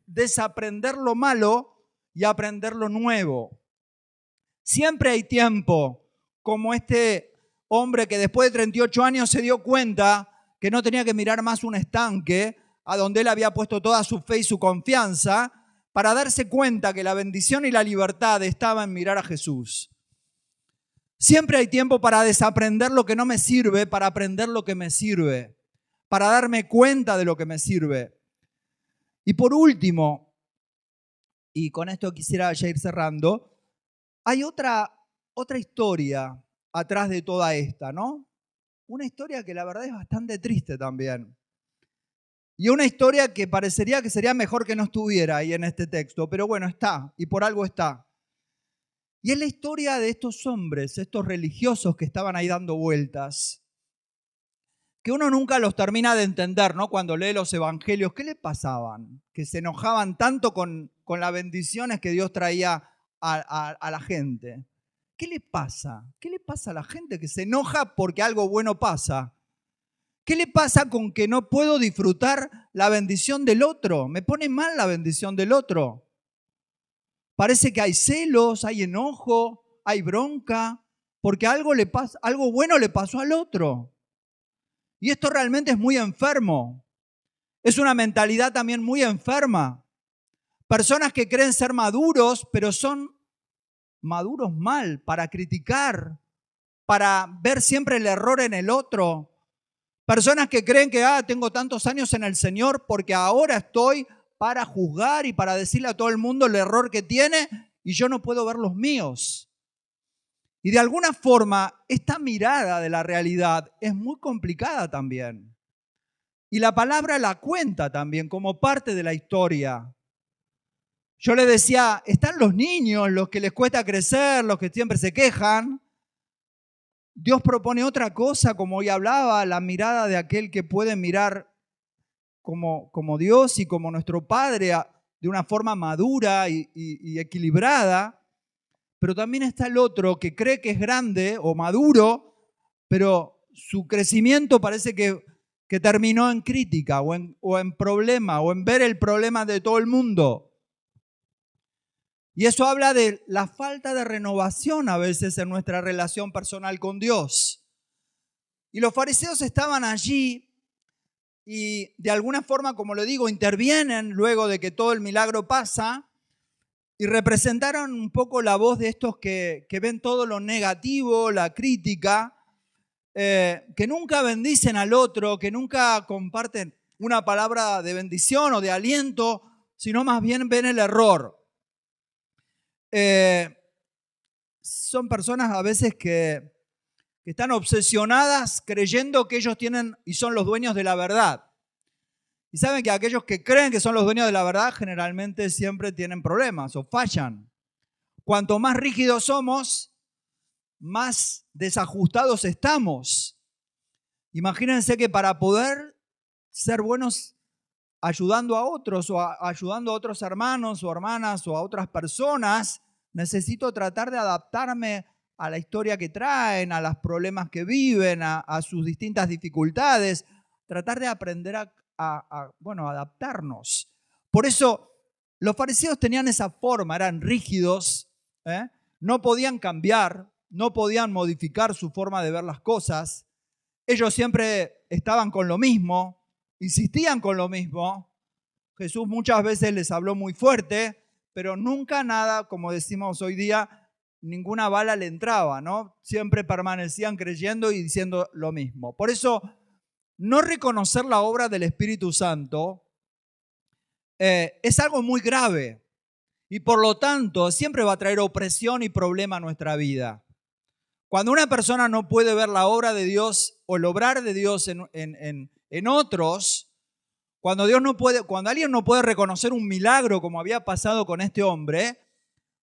desaprender lo malo y aprender lo nuevo. Siempre hay tiempo, como este hombre que después de 38 años se dio cuenta que no tenía que mirar más un estanque a donde él había puesto toda su fe y su confianza, para darse cuenta que la bendición y la libertad estaba en mirar a Jesús. Siempre hay tiempo para desaprender lo que no me sirve, para aprender lo que me sirve, para darme cuenta de lo que me sirve. Y por último, y con esto quisiera ya ir cerrando, hay otra historia atrás de toda esta, ¿no? Una historia que la verdad es bastante triste también. Y una historia que parecería que sería mejor que no estuviera ahí en este texto, pero bueno, está, y por algo está. Y es la historia de estos hombres, estos religiosos que estaban ahí dando vueltas, que uno nunca los termina de entender, ¿no? Cuando lee los evangelios, ¿qué le pasaban? Que se enojaban tanto con las bendiciones que Dios traía a la gente. ¿Qué le pasa? ¿Qué le pasa a la gente que se enoja porque algo bueno pasa? ¿Qué le pasa con que no puedo disfrutar la bendición del otro? Me pone mal la bendición del otro. Parece que hay celos, hay enojo, hay bronca, porque algo bueno le pasó al otro. Y esto realmente es muy enfermo. Es una mentalidad también muy enferma. Personas que creen ser maduros, pero son maduros mal, para criticar, para ver siempre el error en el otro, Personas que creen que tengo tantos años en el Señor porque ahora estoy para juzgar y para decirle a todo el mundo el error que tiene y yo no puedo ver los míos. Y de alguna forma, esta mirada de la realidad es muy complicada también. Y la palabra la cuenta también como parte de la historia. Yo le decía, están los niños, los que les cuesta crecer, los que siempre se quejan. Dios propone otra cosa, como hoy hablaba, la mirada de aquel que puede mirar como Dios y como nuestro Padre de una forma madura y equilibrada. Pero también está el otro que cree que es grande o maduro, pero su crecimiento parece que terminó en crítica o en problema o en ver el problema de todo el mundo. Y eso habla de la falta de renovación a veces en nuestra relación personal con Dios. Y los fariseos estaban allí y de alguna forma, como le digo, intervienen luego de que todo el milagro pasa y representaron un poco la voz de estos que ven todo lo negativo, la crítica, que nunca bendicen al otro, que nunca comparten una palabra de bendición o de aliento, sino más bien ven el error. Son personas a veces que están obsesionadas creyendo que ellos tienen y son los dueños de la verdad. Y saben que aquellos que creen que son los dueños de la verdad generalmente siempre tienen problemas o fallan. Cuanto más rígidos somos, más desajustados estamos. Imagínense que para poder ser buenos ayudando a otros o ayudando a otros hermanos o hermanas o a otras personas, necesito tratar de adaptarme a la historia que traen, a los problemas que viven, a sus distintas dificultades, tratar de aprender a adaptarnos. Por eso los fariseos tenían esa forma, eran rígidos, no podían cambiar, no podían modificar su forma de ver las cosas. Ellos siempre estaban con lo mismo, insistían con lo mismo. Jesús muchas veces les habló muy fuerte, pero nunca nada, como decimos hoy día, ninguna bala le entraba, ¿no? Siempre permanecían creyendo y diciendo lo mismo. Por eso, no reconocer la obra del Espíritu Santo es algo muy grave y por lo tanto siempre va a traer opresión y problema a nuestra vida. Cuando una persona no puede ver la obra de Dios o el obrar de Dios en otros, cuando alguien no puede reconocer un milagro como había pasado con este hombre,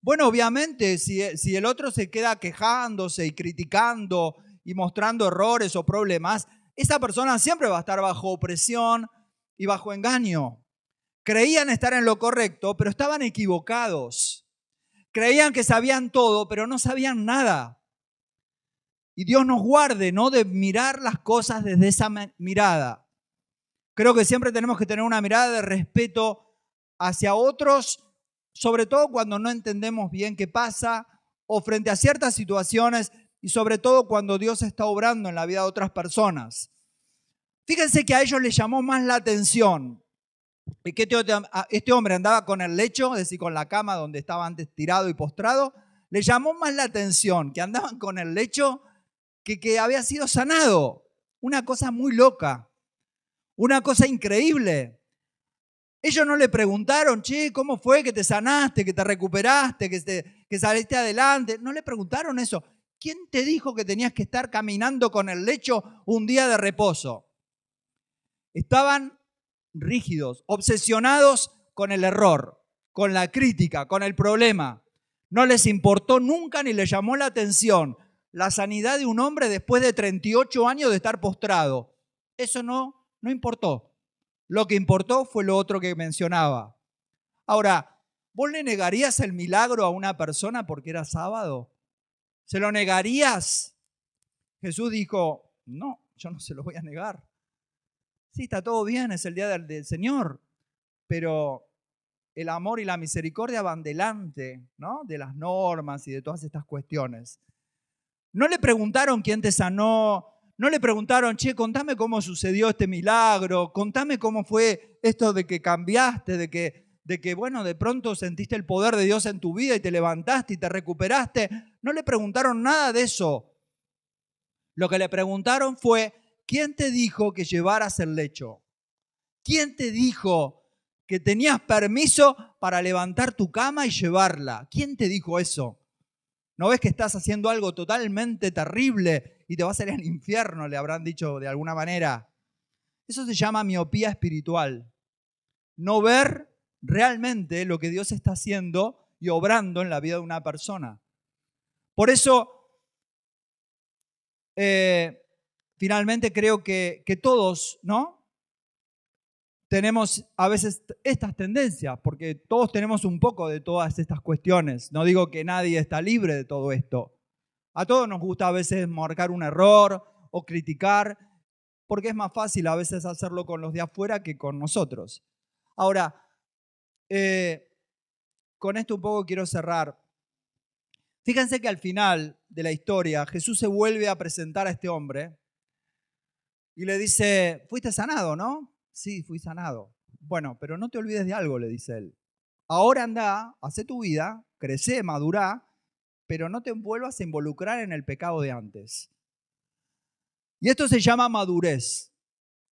bueno, obviamente si el otro se queda quejándose y criticando y mostrando errores o problemas, esa persona siempre va a estar bajo opresión y bajo engaño. Creían estar en lo correcto, pero estaban equivocados. Creían que sabían todo, pero no sabían nada. Y Dios nos guarde, ¿no?, de mirar las cosas desde esa mirada. Creo que siempre tenemos que tener una mirada de respeto hacia otros, sobre todo cuando no entendemos bien qué pasa o frente a ciertas situaciones y sobre todo cuando Dios está obrando en la vida de otras personas. Fíjense que a ellos les llamó más la atención que este hombre andaba con el lecho, es decir, con la cama donde estaba antes tirado y postrado. Le llamó más la atención que andaban con el lecho que había sido sanado. Una cosa muy loca. Una cosa increíble. Ellos no le preguntaron, che, ¿cómo fue que te sanaste, que te recuperaste, que saliste adelante? No le preguntaron eso. ¿Quién te dijo que tenías que estar caminando con el lecho un día de reposo? Estaban rígidos, obsesionados con el error, con la crítica, con el problema. No les importó nunca ni les llamó la atención la sanidad de un hombre después de 38 años de estar postrado. Eso no importó. Lo que importó fue lo otro que mencionaba. Ahora, ¿vos le negarías el milagro a una persona porque era sábado? ¿Se lo negarías? Jesús dijo, no, yo no se lo voy a negar. Sí, está todo bien, es el día del Señor, pero el amor y la misericordia van delante, ¿no?, de las normas y de todas estas cuestiones. No le preguntaron quién te sanó, no le preguntaron, che, contame cómo sucedió este milagro, contame cómo fue esto de que cambiaste, de que bueno, de pronto sentiste el poder de Dios en tu vida y te levantaste y te recuperaste. No le preguntaron nada de eso. Lo que le preguntaron fue, ¿quién te dijo que llevaras el lecho? ¿Quién te dijo que tenías permiso para levantar tu cama y llevarla? ¿Quién te dijo eso? ¿No ves que estás haciendo algo totalmente terrible y te vas a ir al infierno? Le habrán dicho de alguna manera. Eso se llama miopía espiritual. No ver realmente lo que Dios está haciendo y obrando en la vida de una persona. Por eso, finalmente creo que todos, ¿no?, tenemos a veces estas tendencias, porque todos tenemos un poco de todas estas cuestiones. No digo que nadie está libre de todo esto. A todos nos gusta a veces marcar un error o criticar, porque es más fácil a veces hacerlo con los de afuera que con nosotros. Ahora, con esto un poco quiero cerrar. Fíjense que al final de la historia Jesús se vuelve a presentar a este hombre y le dice, fuiste sanado, ¿no? Sí, fui sanado. Bueno, pero no te olvides de algo, le dice él. Ahora anda, hacé tu vida, crecé, madurá, pero no te vuelvas a involucrar en el pecado de antes. Y esto se llama madurez.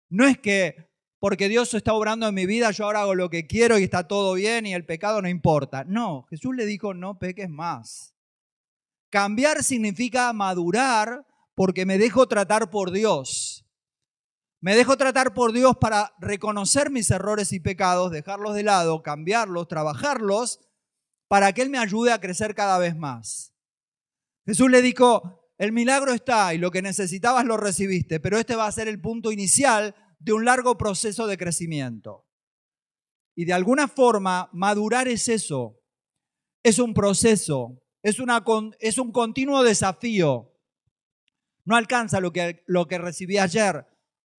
No es que porque Dios está obrando en mi vida, yo ahora hago lo que quiero y está todo bien y el pecado no importa. No, Jesús le dijo, no peques más. Cambiar significa madurar porque me dejo tratar por Dios. Me dejo tratar por Dios para reconocer mis errores y pecados, dejarlos de lado, cambiarlos, trabajarlos, para que Él me ayude a crecer cada vez más. Jesús le dijo, el milagro está y lo que necesitabas lo recibiste, pero este va a ser el punto inicial de un largo proceso de crecimiento. Y de alguna forma, madurar es eso, es un proceso, es un continuo desafío. No alcanza lo que recibí ayer.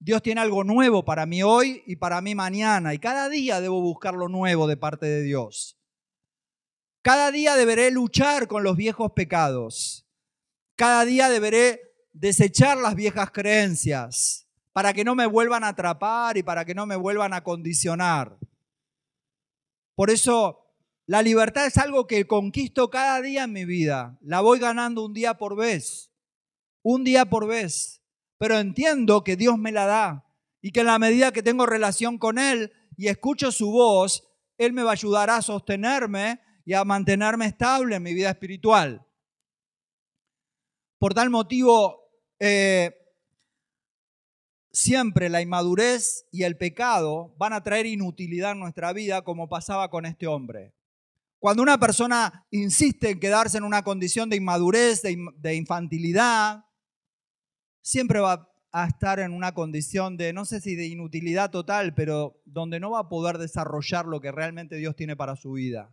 Dios tiene algo nuevo para mí hoy y para mí mañana. Y cada día debo buscar lo nuevo de parte de Dios. Cada día deberé luchar con los viejos pecados. Cada día deberé desechar las viejas creencias para que no me vuelvan a atrapar y para que no me vuelvan a condicionar. Por eso, la libertad es algo que conquisto cada día en mi vida. La voy ganando un día por vez. Un día por vez. Pero entiendo que Dios me la da y que en la medida que tengo relación con Él y escucho su voz, Él me va a ayudar a sostenerme y a mantenerme estable en mi vida espiritual. Por tal motivo, siempre la inmadurez y el pecado van a traer inutilidad en nuestra vida, como pasaba con este hombre. Cuando una persona insiste en quedarse en una condición de inmadurez, de infantilidad, siempre va a estar en una condición de, no sé si de inutilidad total, pero donde no va a poder desarrollar lo que realmente Dios tiene para su vida.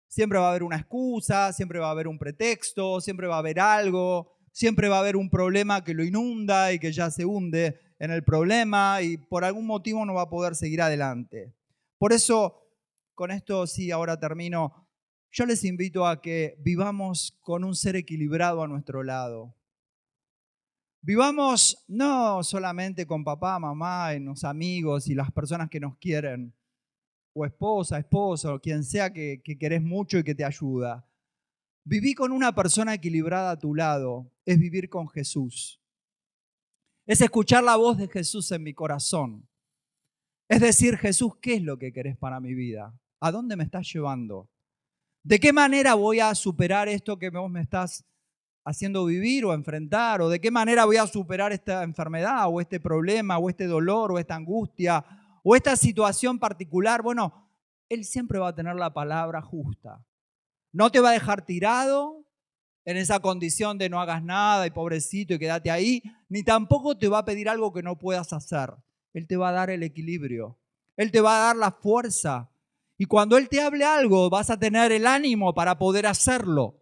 Siempre va a haber una excusa, siempre va a haber un pretexto, siempre va a haber algo, siempre va a haber un problema que lo inunda y que ya se hunde en el problema y por algún motivo no va a poder seguir adelante. Por eso, con esto sí, ahora termino, yo les invito a que vivamos con un ser equilibrado a nuestro lado. Vivamos no solamente con papá, mamá, y los amigos y las personas que nos quieren, o esposa, esposo, o quien sea que querés mucho y que te ayuda. Viví con una persona equilibrada a tu lado, es vivir con Jesús. Es escuchar la voz de Jesús en mi corazón. Es decir, Jesús, ¿qué es lo que querés para mi vida? ¿A dónde me estás llevando? ¿De qué manera voy a superar esto que vos me estás haciendo vivir o enfrentar? ¿O de qué manera voy a superar esta enfermedad o este problema o este dolor o esta angustia o esta situación particular? Bueno, Él siempre va a tener la palabra justa. No te va a dejar tirado en esa condición de no hagas nada y pobrecito y quédate ahí, ni tampoco te va a pedir algo que no puedas hacer. Él te va a dar el equilibrio. Él te va a dar la fuerza. Y cuando Él te hable algo, vas a tener el ánimo para poder hacerlo.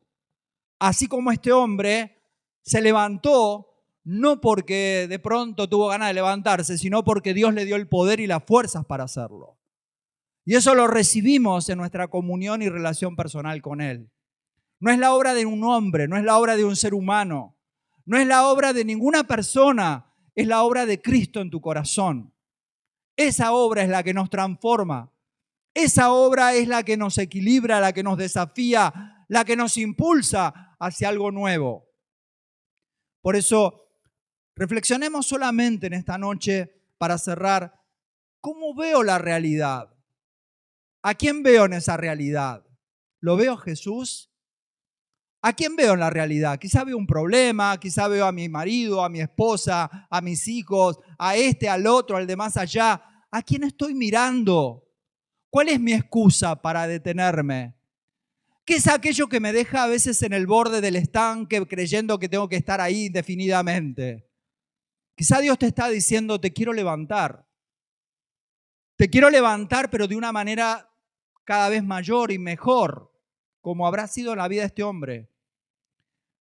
Así como este hombre se levantó, no porque de pronto tuvo ganas de levantarse, sino porque Dios le dio el poder y las fuerzas para hacerlo. Y eso lo recibimos en nuestra comunión y relación personal con Él. No es la obra de un hombre, no es la obra de un ser humano, no es la obra de ninguna persona, es la obra de Cristo en tu corazón. Esa obra es la que nos transforma. Esa obra es la que nos equilibra, la que nos desafía, la que nos impulsa hacia algo nuevo. Por eso Reflexionemos solamente en esta noche para cerrar. ¿Cómo veo la realidad? ¿A quién veo en esa realidad? ¿Lo veo a Jesús? ¿A quién veo en la realidad? Quizá veo un problema, quizá veo a mi marido, a mi esposa, a mis hijos, a este, al otro, al de más allá. ¿A quién estoy mirando? ¿Cuál es mi excusa para detenerme? ¿Qué es aquello que me deja a veces en el borde del estanque creyendo que tengo que estar ahí indefinidamente? Quizá Dios te está diciendo, te quiero levantar. Te quiero levantar, pero de una manera cada vez mayor y mejor, como habrá sido en la vida de este hombre.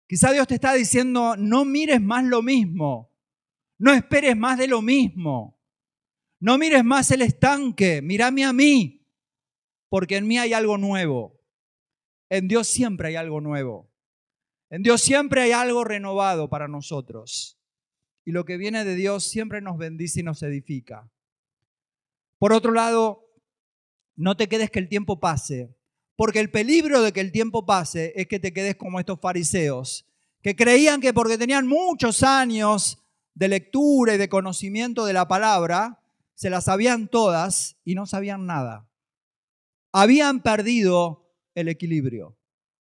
Quizá Dios te está diciendo, no mires más lo mismo, no esperes más de lo mismo, no mires más el estanque, mírame a mí, porque en mí hay algo nuevo. En Dios siempre hay algo nuevo. En Dios siempre hay algo renovado para nosotros. Y lo que viene de Dios siempre nos bendice y nos edifica. Por otro lado, no te quedes que el tiempo pase, porque el peligro de que el tiempo pase es que te quedes como estos fariseos, que creían que porque tenían muchos años de lectura y de conocimiento de la palabra, se las sabían todas y no sabían nada. Habían perdido el equilibrio,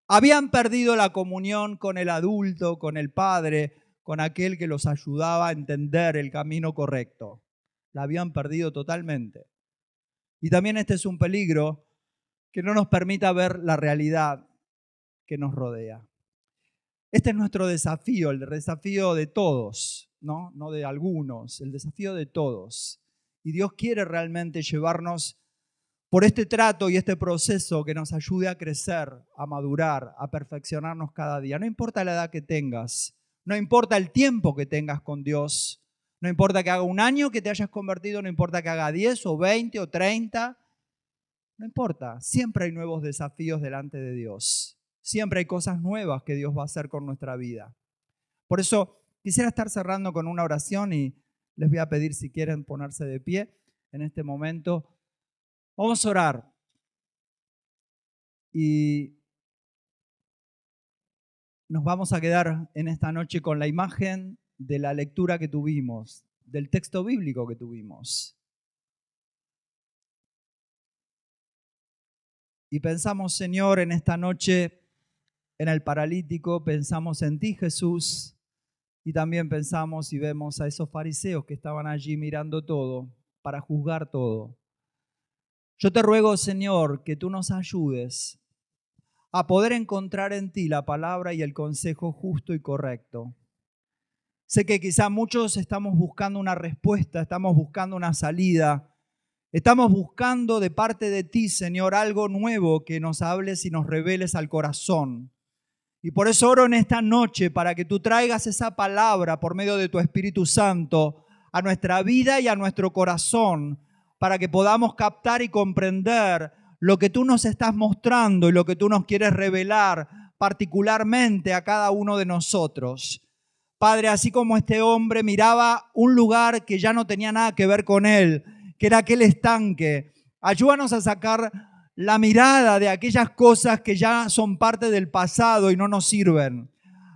habían perdido la comunión con el adulto, con el padre, con aquel que los ayudaba a entender el camino correcto. La habían perdido totalmente. Y también este es un peligro que no nos permita ver la realidad que nos rodea. Este es nuestro desafío, el desafío de todos, no de algunos, el desafío de todos. Y Dios quiere realmente llevarnos por este trato y este proceso que nos ayude a crecer, a madurar, a perfeccionarnos cada día. No importa la edad que tengas, no importa el tiempo que tengas con Dios, no importa que haga un año que te hayas convertido, no importa que haga 10 o 20 o 30, no importa, siempre hay nuevos desafíos delante de Dios. Siempre hay cosas nuevas que Dios va a hacer con nuestra vida. Por eso quisiera estar cerrando con una oración y les voy a pedir si quieren ponerse de pie en este momento. Vamos a orar y nos vamos a quedar en esta noche con la imagen de la lectura que tuvimos, del texto bíblico que tuvimos. Y pensamos, Señor, en esta noche en el paralítico, pensamos en ti, Jesús, y también pensamos y vemos a esos fariseos que estaban allí mirando todo, para juzgar todo. Yo te ruego, Señor, que tú nos ayudes a poder encontrar en ti la palabra y el consejo justo y correcto. Sé que quizá muchos estamos buscando una respuesta, estamos buscando una salida, estamos buscando de parte de ti, Señor, algo nuevo que nos hables y nos reveles al corazón. Y por eso oro en esta noche para que tú traigas esa palabra por medio de tu Espíritu Santo a nuestra vida y a nuestro corazón, para que podamos captar y comprender lo que tú nos estás mostrando y lo que tú nos quieres revelar particularmente a cada uno de nosotros. Padre, así como este hombre miraba un lugar que ya no tenía nada que ver con él, que era aquel estanque, ayúdanos a sacar la mirada de aquellas cosas que ya son parte del pasado y no nos sirven.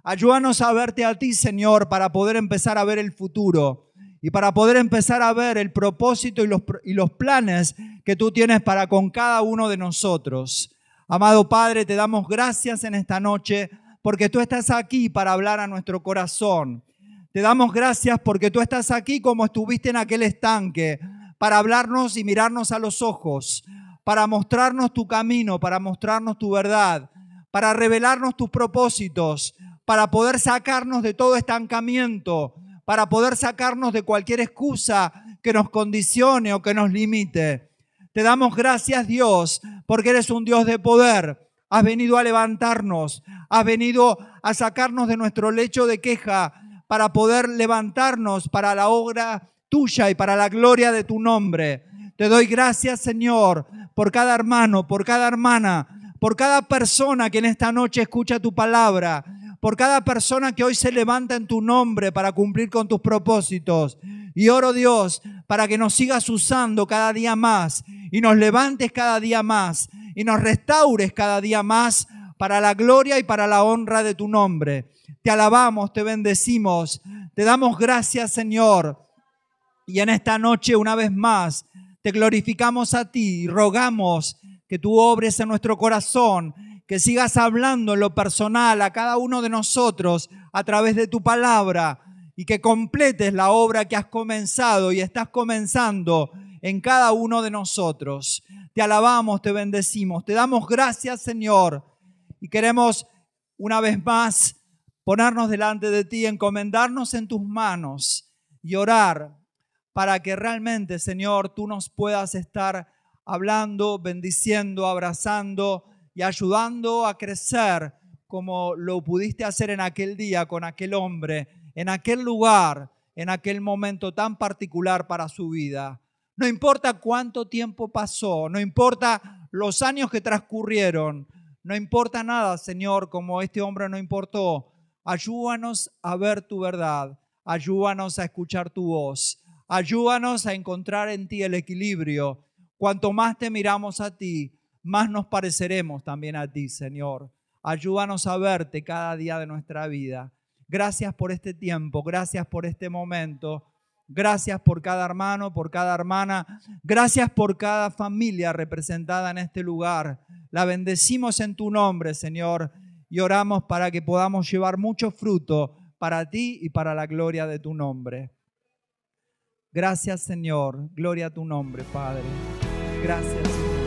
Ayúdanos a verte a ti, Señor, para poder empezar a ver el futuro y para poder empezar a ver el propósito y los planes que tú tienes para con cada uno de nosotros. Amado Padre, te damos gracias en esta noche porque tú estás aquí para hablar a nuestro corazón. Te damos gracias porque tú estás aquí como estuviste en aquel estanque, para hablarnos y mirarnos a los ojos, para mostrarnos tu camino, para mostrarnos tu verdad, para revelarnos tus propósitos, para poder sacarnos de todo estancamiento, para poder sacarnos de cualquier excusa que nos condicione o que nos limite. Te damos gracias, Dios, porque eres un Dios de poder. Has venido a levantarnos, has venido a sacarnos de nuestro lecho de queja para poder levantarnos para la obra tuya y para la gloria de tu nombre. Te doy gracias, Señor, por cada hermano, por cada hermana, por cada persona que en esta noche escucha tu palabra, por cada persona que hoy se levanta en tu nombre para cumplir con tus propósitos. Y oro, Dios, para que nos sigas usando cada día más y nos levantes cada día más y nos restaures cada día más para la gloria y para la honra de tu nombre. Te alabamos, te bendecimos, Te damos gracias, Señor. Y en esta noche, una vez más, te glorificamos a ti y rogamos que tú obres en nuestro corazón, que sigas hablando en lo personal a cada uno de nosotros a través de tu palabra y que completes la obra que has comenzado y estás comenzando en cada uno de nosotros. Te alabamos, te bendecimos, te damos gracias, Señor, y queremos una vez más ponernos delante de ti, encomendarnos en tus manos y orar para que realmente, Señor, tú nos puedas estar hablando, bendiciendo, abrazando y ayudando a crecer como lo pudiste hacer en aquel día con aquel hombre, en aquel lugar, en aquel momento tan particular para su vida. No importa cuánto tiempo pasó, no importa los años que transcurrieron, no importa nada, Señor, como este hombre no importó. Ayúdanos a ver tu verdad, ayúdanos a escuchar tu voz, ayúdanos a encontrar en ti el equilibrio. Cuanto más te miramos a ti, más nos pareceremos también a ti, Señor. Ayúdanos a verte cada día de nuestra vida. Gracias por este tiempo, gracias por este momento. Gracias por cada hermano, por cada hermana. Gracias por cada familia representada en este lugar. La bendecimos en tu nombre, Señor, y oramos para que podamos llevar mucho fruto para ti y para la gloria de tu nombre. Gracias, Señor. Gloria a tu nombre, Padre. Gracias, Señor.